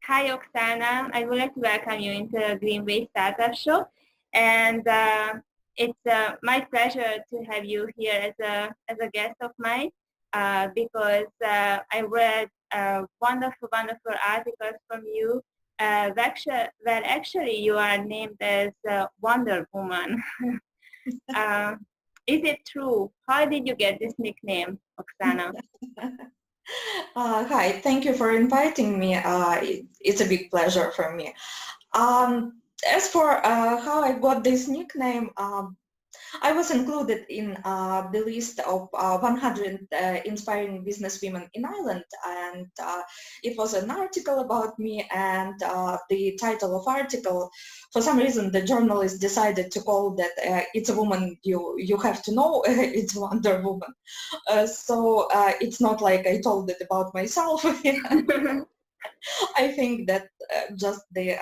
Hi, Oksana. I would like to welcome you into the Greenway Startup Show. And it's my pleasure to have you here as a guest of mine because I read wonderful, wonderful articles from you where actually you are named as Wonder Woman. uh, is it true? How did you get this nickname, Oksana? Hi, thank you for inviting me. It's a big pleasure for me. As for how I got this nickname, I was included in the list of 100 inspiring businesswomen in Ireland, and it was an article about me, and the title of article, for some reason the journalist decided to call that it's a woman you have to know, it's Wonder Woman. So it's not like I told it about myself. I think that just the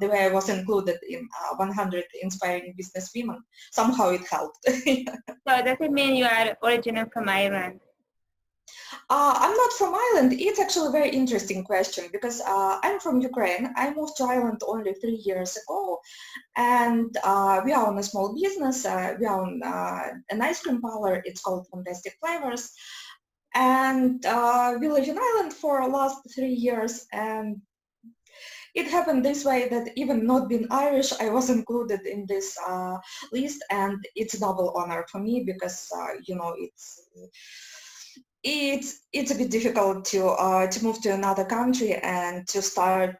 way I was included in 100 inspiring business women, somehow it helped. So does it mean you are original from Ireland? I'm not from Ireland. It's actually a very interesting question because I'm from Ukraine. I moved to Ireland only 3 years ago, and we own a small business. We own an ice cream parlor. It's called Fantastic Flavours. And we live in Ireland for the last 3 years, and it happened this way that even not being Irish, I was included in this list, and it's a double honor for me because you know it's a bit difficult to move to another country and to start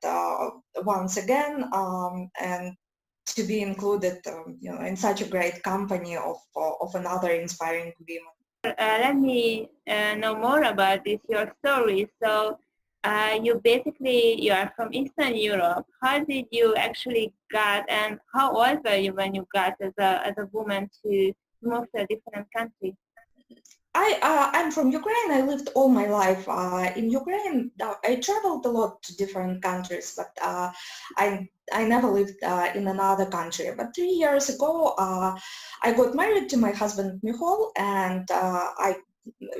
once again and to be included you know in such a great company of another inspiring women. Let me know more about this, your story. So you are from Eastern Europe. How did you actually got, and how old were you when you got as a woman to move to a different country? I'm from Ukraine. I lived all my life in Ukraine. I traveled a lot to different countries, but I never lived in another country. But 3 years ago, I got married to my husband Miceal, and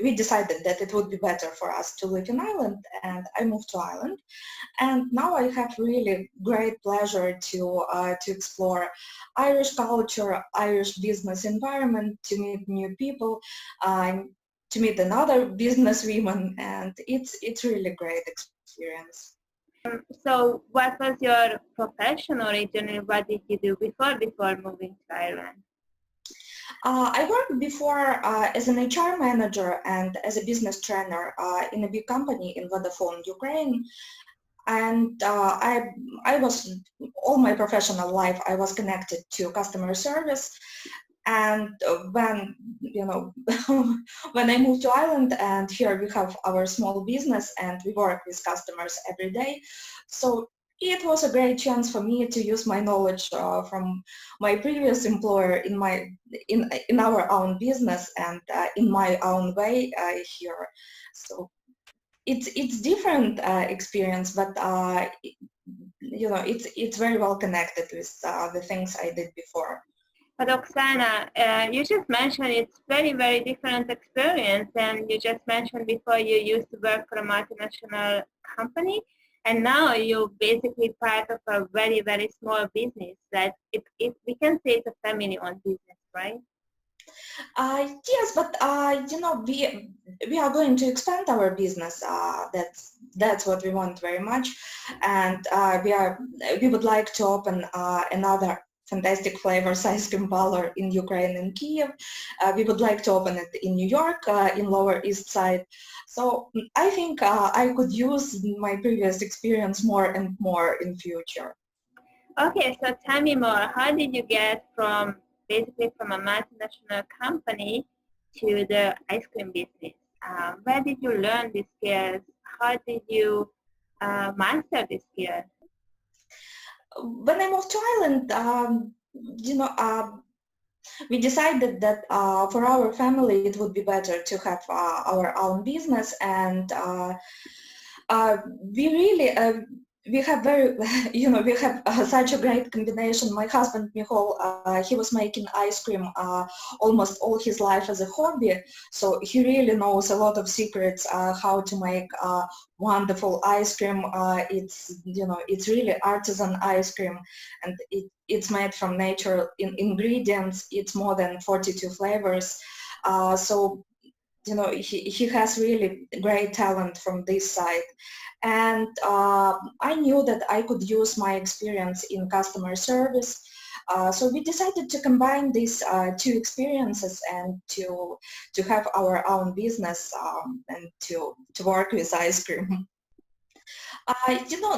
we decided that it would be better for us to live in Ireland, and I moved to Ireland. And now I have really great pleasure to explore Irish culture, Irish business environment, to meet new people, to meet another business women, and it's really great experience. So what was your profession originally? What did you do before moving to Ireland? I worked before as an HR manager and as a business trainer in a big company in Vodafone, Ukraine. And I was, all my professional life, I was connected to customer service. And when, you know, when I moved to Ireland, and here we have our small business and we work with customers every day. So it was a great chance for me to use my knowledge from my previous employer in our own business and in my own way here. So it's different experience, but you know it's very well connected with the things I did before. But Oksana, you just mentioned it's very, very different experience, and you just mentioned before you used to work for a multinational company, and now you're basically part of a very, very small business. That it we can say it's a family-owned business, right? Yes, but you know we are going to expand our business. That's what we want very much, and we would like to open another Fantastic Flavours ice cream parlor in Ukraine and Kiev. We would like to open it in New York, in Lower East Side. So I think I could use my previous experience more and more in future. Okay, so tell me more. How did you get from basically from a multinational company to the ice cream business? Where did you learn these skills? How did you master these skills? When I moved to Ireland, you know, we decided that for our family it would be better to have our own business, and we really we have very, we have such a great combination. My husband, Miceal, he was making ice cream almost all his life as a hobby. So he really knows a lot of secrets how to make wonderful ice cream. It's really artisan ice cream, and it's made from natural ingredients. It's more than 42 flavors. So he has really great talent from this side. And I knew that I could use my experience in customer service. So we decided to combine these two experiences and to have our own business and to work with ice cream.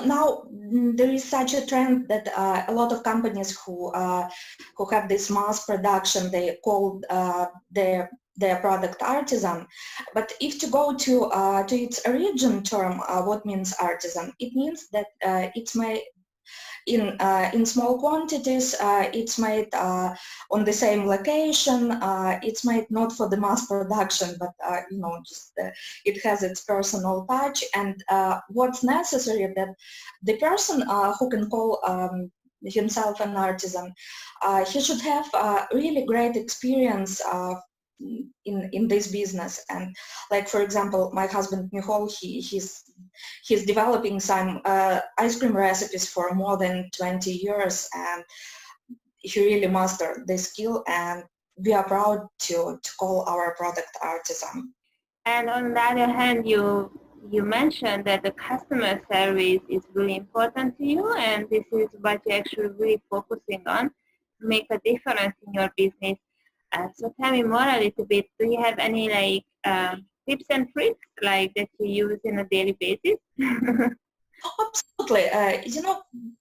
Now there is such a trend that a lot of companies who have this mass production, they call their product artisan. But if to go to its origin term, what means artisan? It means that it's made in small quantities, it's made on the same location, it's made not for the mass production, but just it has its personal touch. And what's necessary that the person who can call himself an artisan, he should have really great experience in this business. And like, for example, my husband Miceal, he's developing some ice cream recipes for more than 20 years, and he really mastered this skill, and we are proud to call our product artisan. And on the other hand, you mentioned that the customer service is really important to you, and this is what you're actually really focusing on to make a difference in your business. So tell me more a little bit. Do you have any tips and tricks like that you use on a daily basis? Absolutely.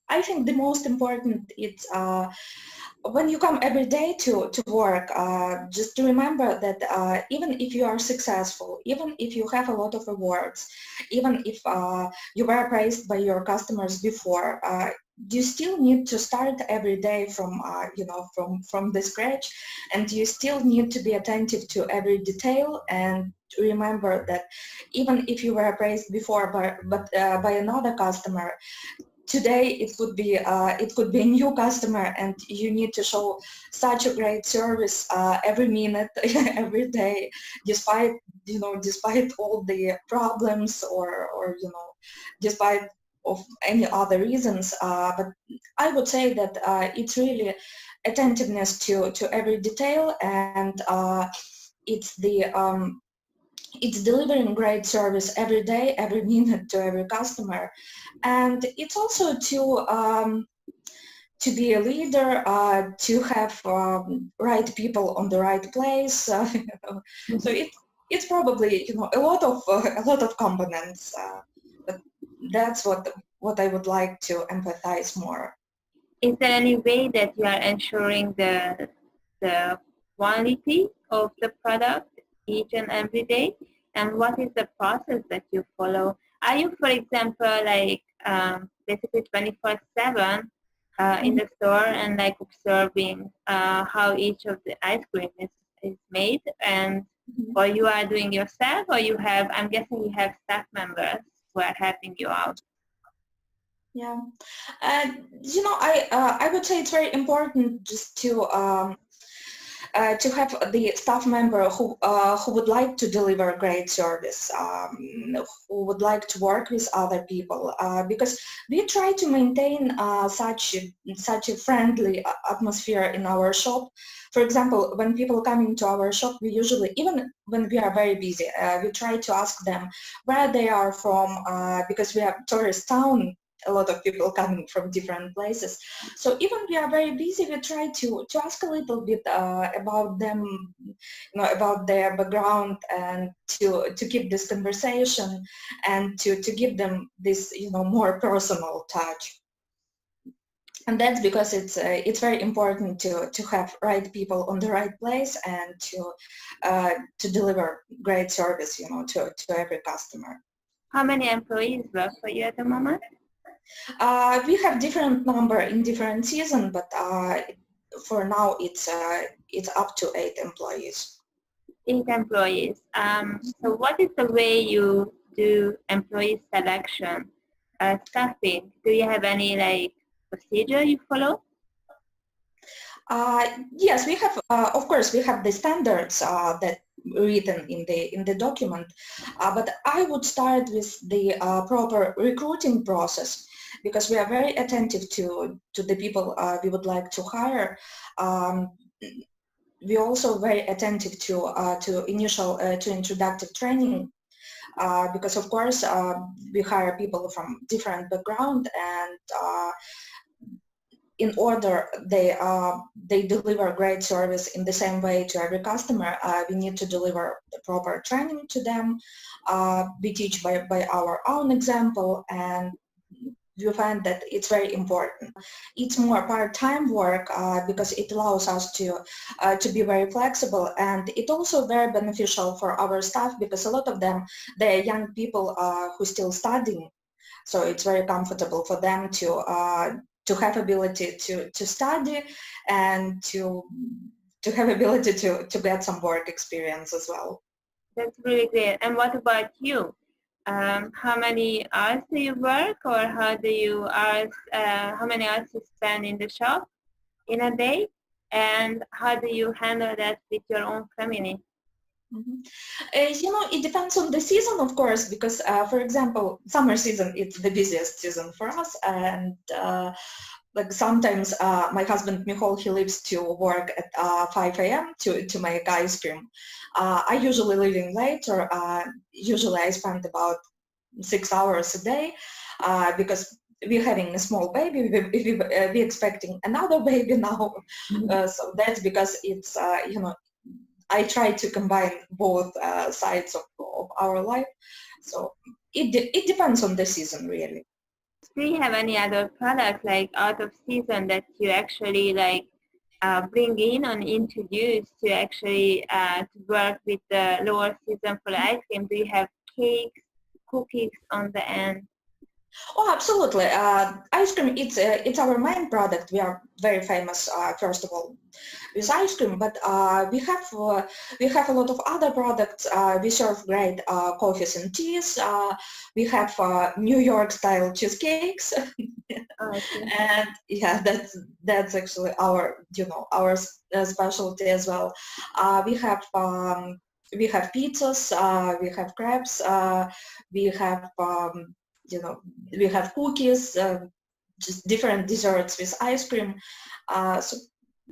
I think the most important is when you come every day to work, just to remember that even if you are successful, even if you have a lot of awards, even if you were praised by your customers before, you still need to start every day from from the scratch, and you still need to be attentive to every detail and remember that even if you were praised before by another customer, today it could be a new customer, and you need to show such a great service every minute, every day, despite all the problems or despite of any other reasons. But I would say that it's really attentiveness to every detail, and it's delivering great service every day, every minute to every customer. And it's also to be a leader, to have right people on the right place. So it's probably a lot of components, but that's what I would like to emphasize more. Is there any way that you are ensuring the quality of the product each and every day? And what is the process that you follow? Are you, for example, basically 24/7 in the store and observing how each of the ice cream is made, and or you are doing yourself, or you have, I'm guessing you have staff members who are helping you out? Yeah, I would say it's very important just to have the staff member who would like to deliver great service, who would like to work with other people, because we try to maintain such a friendly atmosphere in our shop. For example, when people come into our shop, we usually, even when we are very busy, we try to ask them where they are from, because we are tourist town, a lot of people coming from different places. So even we are very busy, we try to ask a little bit about them, about their background, and to keep this conversation and to give them this, more personal touch. And that's because it's very important to have right people on the right place and to deliver great service, to every customer. How many employees work for you at the moment? We have different number in different season, but for now it's up to 8 employees. 8 employees. So what is the way you do employee selection? staffing? Do you have any like procedure you follow? Yes, we have. Of course, we have the standards that written in the document, but I would start with the proper recruiting process because we are very attentive to the people we would like to hire. We're also very attentive to initial to introductive training because of course we hire people from different background and in order they deliver great service in the same way to every customer, we need to deliver the proper training to them. We teach by our own example, and you find that it's very important. It's more part-time work because it allows us to be very flexible, and it also very beneficial for our staff because a lot of them, they're young people who still studying, so it's very comfortable for them to have ability to study and to have ability to get some work experience as well. That's really great. And what about you? How many hours do you work, or how many hours you spend in the shop in a day, and how do you handle that with your own family? It depends on the season, of course, because, for example, summer season, it's the busiest season for us. And like sometimes my husband, Miceal, he leaves to work at 5 a.m. to make ice cream. I usually leaving later. Usually I spend about 6 hours a day because we're having a small baby. We're expecting another baby now. So that's because it's, I try to combine both sides of our life. So it depends on the season, really. Do you have any other product like out of season that you actually like bring in and introduce to actually to work with the lower season for ice cream? Do you have cakes, cookies on the end? Oh, absolutely. Ice cream, it's our main product. We are very famous, first of all, with ice cream, but we have a lot of other products. We serve great coffees and teas. We have New York style cheesecakes. And yeah, that's actually our our specialty as well. We have pizzas, we have crepes, we have we have cookies, just different desserts with ice cream. So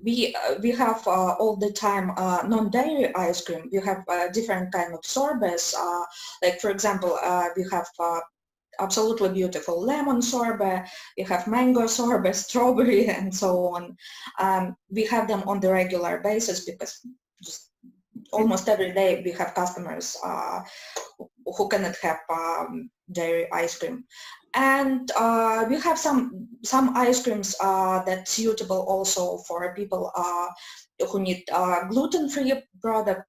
we have all the time non-dairy ice cream. We have different kind of sorbets. Like for example, we have absolutely beautiful lemon sorbet. We have mango sorbet, strawberry, and so on. We have them on the regular basis because just almost every day we have customers who cannot have dairy ice cream. And we have some ice creams that's suitable also for people who need gluten-free product.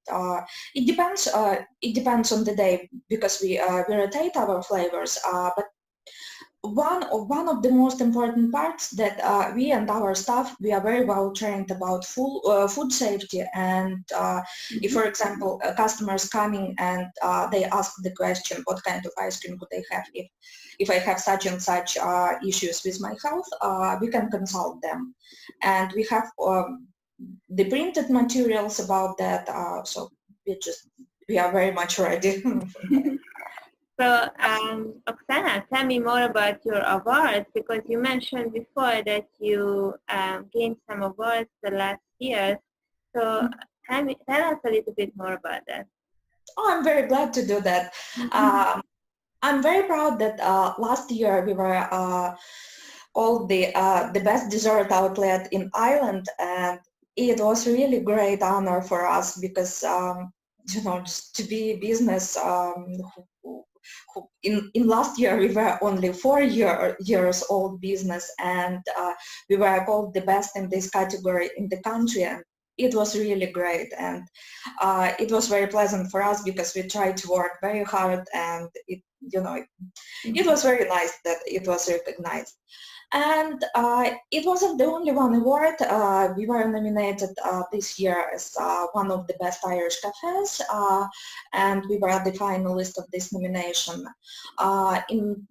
It depends on the day because we rotate our flavors. But one of the most important parts that we and our staff, we are very well trained about food safety. And if, for example, customers coming and they ask the question, what kind of ice cream would they have if I have such and such issues with my health, we can consult them. And we have the printed materials about that, so we are very much ready. So, Oksana, tell me more about your awards, because you mentioned before that you gained some awards the last year. So tell us a little bit more about that. Oh, I'm very glad to do that. I'm very proud that last year we were called the best dessert outlet in Ireland, and it was really great honor for us because just to be business in last year we were only 4 years old business, and we were called the best in this category in the country, and it was really great. And it was very pleasant for us because we tried to work very hard, and it was very nice that it was recognized. And it wasn't the only one award. We were nominated this year as one of the best Irish cafes, and we were the finalist of this nomination. In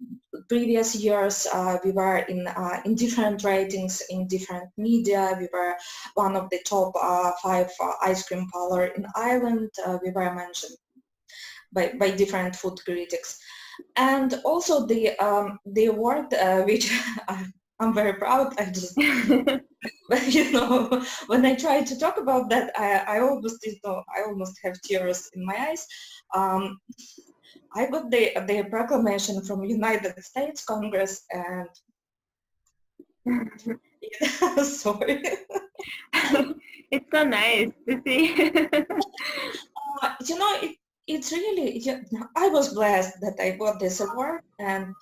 previous years, we were in different ratings in different media. We were one of the top 5 ice cream parlor in Ireland. We were mentioned by different food critics. And also the award, which I'm very proud. I just, when I try to talk about that, I almost have tears in my eyes. I got the proclamation from United States Congress, and sorry. It's so nice to see. It's really, I was blessed that I got this award, and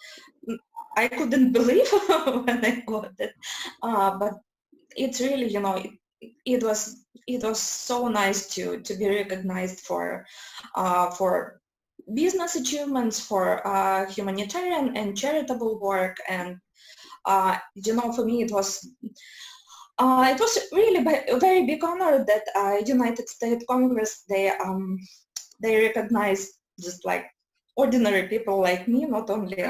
I couldn't believe when I got it. But it's really, it was so nice to be recognized for business achievements, for humanitarian and charitable work, and for me it was really a very big honor that United States Congress, they recognize just like ordinary people like me, not only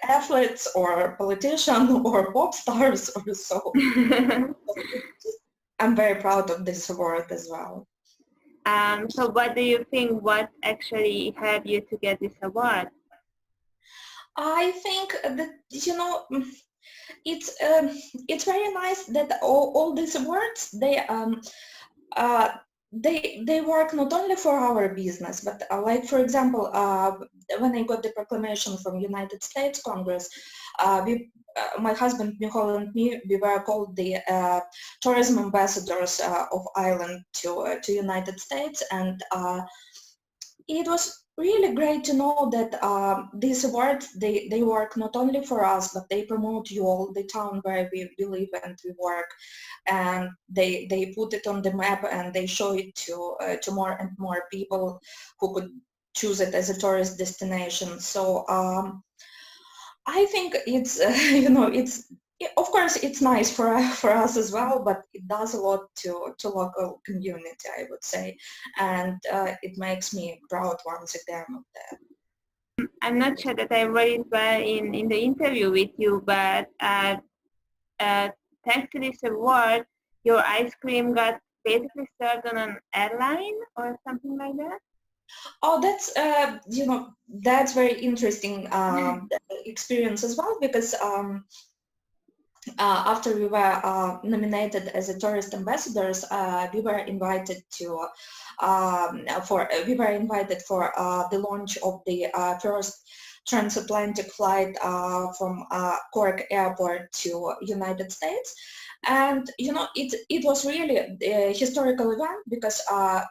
athletes or politicians or pop stars or so. I'm very proud of this award as well. So what do you think, what actually helped you to get this award? I think that, it's very nice that all these awards, they work not only for our business, but like, for example, when I got the proclamation from United States Congress, my husband Miceal and me, we were called the tourism ambassadors of Ireland to United States, and it was really great to know that these awards, they work not only for us, but they promote you all the town where we live and we work, and they put it on the map and they show it to more and more people who could choose it as a tourist destination. So I think it's it's, of course it's nice for us as well, but it does a lot to local community, I would say, and it makes me proud once again of that. I'm not sure that I read it well in the interview with you, but thanks to this award, your ice cream got basically served on an airline or something like that? Oh, that's that's very interesting experience as well, because after we were nominated as a tourist ambassadors, we were invited to the launch of the first transatlantic flight from Cork Airport to United States. And it was really a historical event, because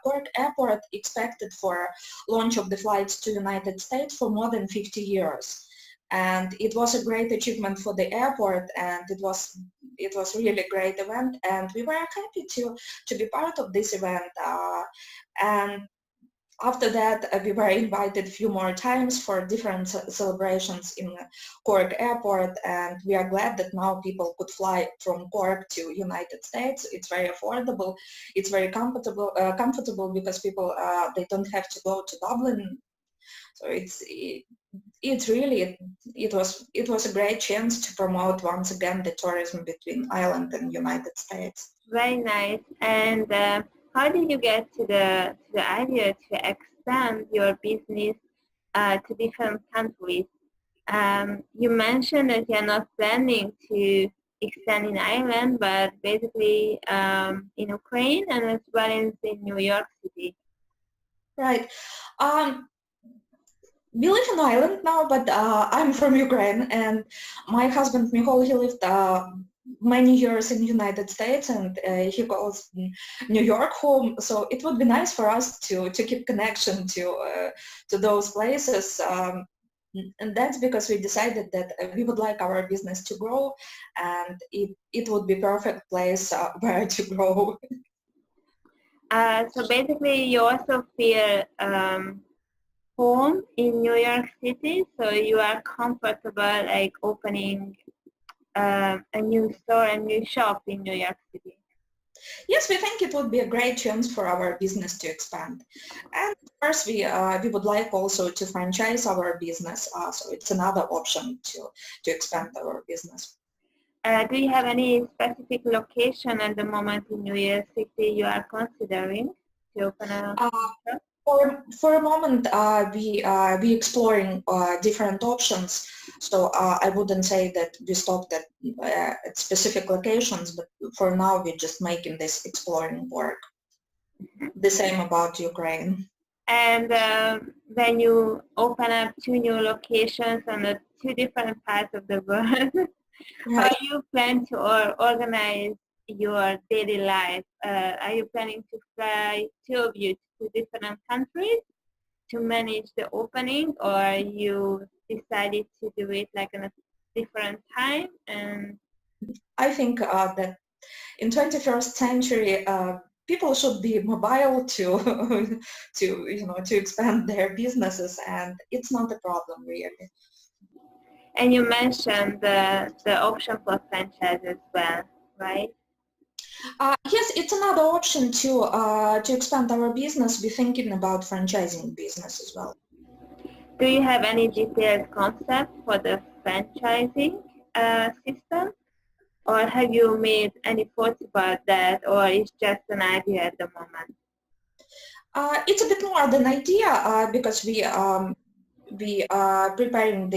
Cork Airport expected for launch of the flights to United States for more than 50 years. And it was a great achievement for the airport, and it was really a great event, and we were happy to be part of this event. And after that, we were invited a few more times for different celebrations in Cork Airport, and we are glad that now people could fly from Cork to United States. It's very affordable. It's very comfortable because people they don't have to go to Dublin. So it was a great chance to promote once again the tourism between Ireland and United States. Very nice. And how did you get to the idea to expand your business to different countries? You mentioned that you're not planning to extend in Ireland, but basically in Ukraine and as well as in New York City. Right. We live in Ireland now, but I'm from Ukraine, and my husband Miceal, he lived many years in the United States, and he calls New York home. So it would be nice for us to keep connection to those places. And that's because we decided that we would like our business to grow, and it would be perfect place where to grow. So basically, you also feel home in New York City, so you are comfortable like opening a new store, a new shop in New York City? Yes, we think it would be a great chance for our business to expand. And of course, we would like also to franchise our business, so it's another option to expand our business. Do you have any specific location at the moment in New York City you are considering to open a shop? For a moment, we exploring different options. So I wouldn't say that we stopped at specific locations, but for now we're just making this exploring work. The same about Ukraine. And when you open up two new locations on the two different parts of the world, how do you plan to organize your daily life? Are you planning to fly two of you to different countries to manage the opening, or you decided to do it like in a different time? And I think that in 21st century, people should be mobile to to expand their businesses, and it's not a problem really. And you mentioned the option for franchise as well, right? Yes, it's another option to expand our business. We're thinking about franchising business as well. Do you have any detailed concept for the franchising system? Or have you made any thoughts about that, or it's just an idea at the moment? It's a bit more than idea because we are preparing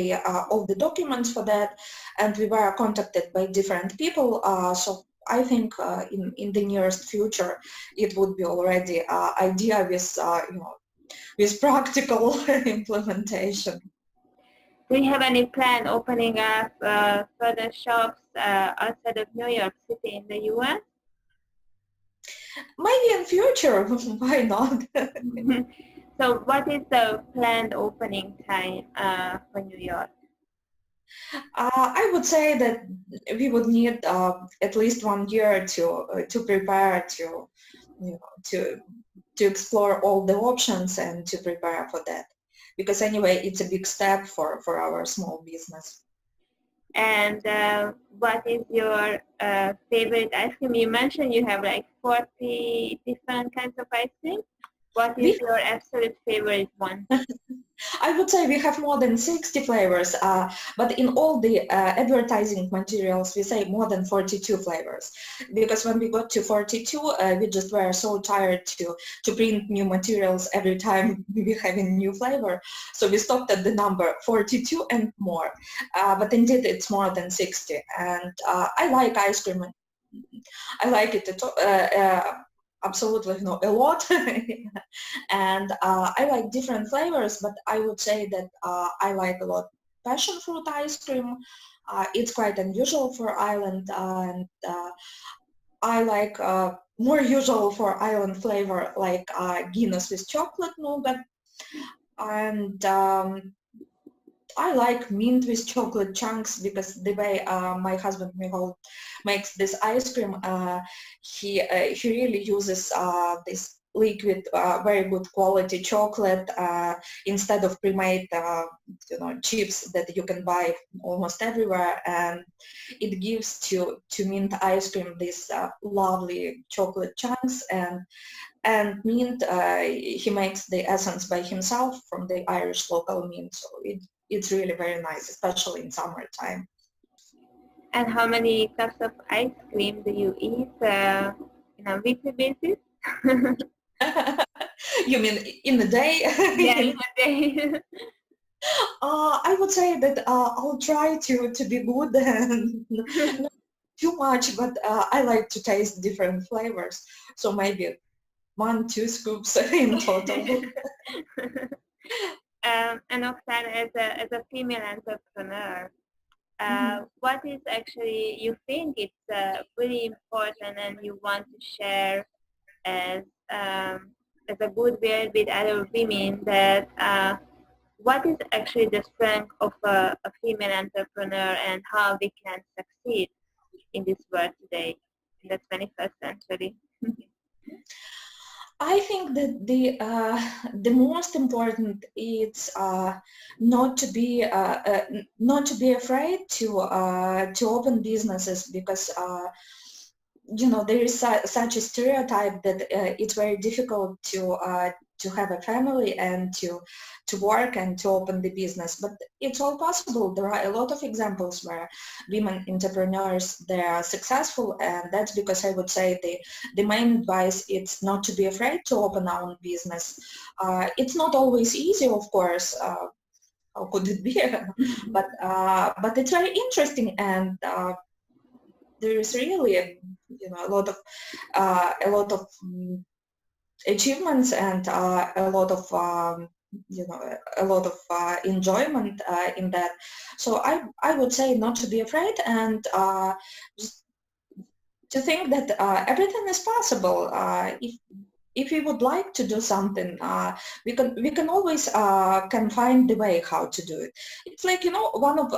all the documents for that, and we were contacted by different people. So I think in the nearest future it would be already idea with practical implementation. Do you have any plan opening up further shops outside of New York City in the U.S.? Maybe in future, why not? So what is the planned opening time for New York? I would say that we would need at least 1 year to prepare to explore all the options and to prepare for that, because anyway it's a big step for our small business. And what is your favorite ice cream? You mentioned you have like 40 different kinds of ice cream. What is your absolute favorite one? I would say we have more than 60 flavors, but in all the advertising materials we say more than 42 flavors, because when we got to 42 we just were so tired to print new materials every time we have a new flavor, so we stopped at the number 42 and more, but indeed it's more than 60, and I like ice cream. I like it absolutely a lot. And I like different flavors, but I would say that I like a lot passion fruit ice cream. It's quite unusual for Ireland, and I like more usual for Ireland flavor like Guinness with chocolate nougat, and I like mint with chocolate chunks, because the way my husband Miceal makes this ice cream, he really uses this liquid, very good quality chocolate instead of pre-made chips that you can buy almost everywhere, and it gives to mint ice cream this lovely chocolate chunks, and mint, he makes the essence by himself from the Irish local mint, so it's really very nice, especially in summertime. And how many cups of ice cream do you eat on a weekly basis? You mean in a day? Yeah, in a day. I would say that I'll try to be good and not too much, but I like to taste different flavors, so maybe 1-2 scoops in total. And Oksana, as a female entrepreneur, what is actually you think it's really important and you want to share as a goodwill with other women, that what is actually the strength of a female entrepreneur and how we can succeed in this world today in the 21st century? I think that the most important is not to be afraid to open businesses, because there is such a stereotype that it's very difficult to have a family and to work and to open the business. But it's all possible. There are a lot of examples where women entrepreneurs, they are successful, and that's because I would say the main advice is not to be afraid to open our own business. It's not always easy, of course. How could it be? But it's very interesting, and there is really a lot of achievements and a lot of enjoyment in that. So I would say not to be afraid, and just to think that everything is possible. If we would like to do something, we can always can find the way how to do it. It's like, one of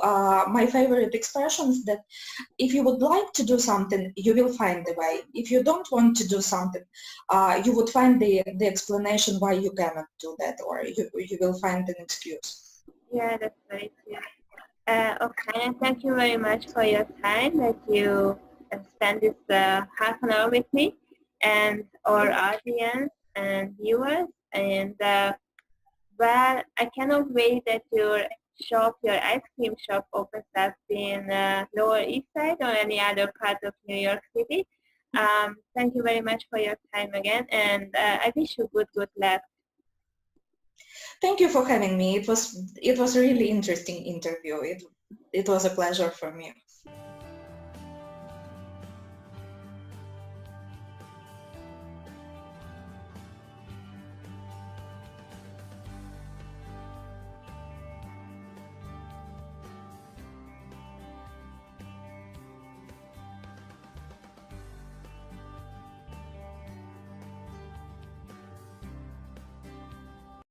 my favorite expressions, that if you would like to do something, you will find the way. If you don't want to do something, you would find the explanation why you cannot do that, or you will find an excuse. Yeah, that's very true. Oksana, thank you very much for your time that you spent this half an hour with me and our audience and viewers. And well, I cannot wait that your ice cream shop, opens up in Lower East Side or any other part of New York City. Thank you very much for your time again, and I wish you good luck. Thank you for having me. It was a really interesting interview. It was a pleasure for me.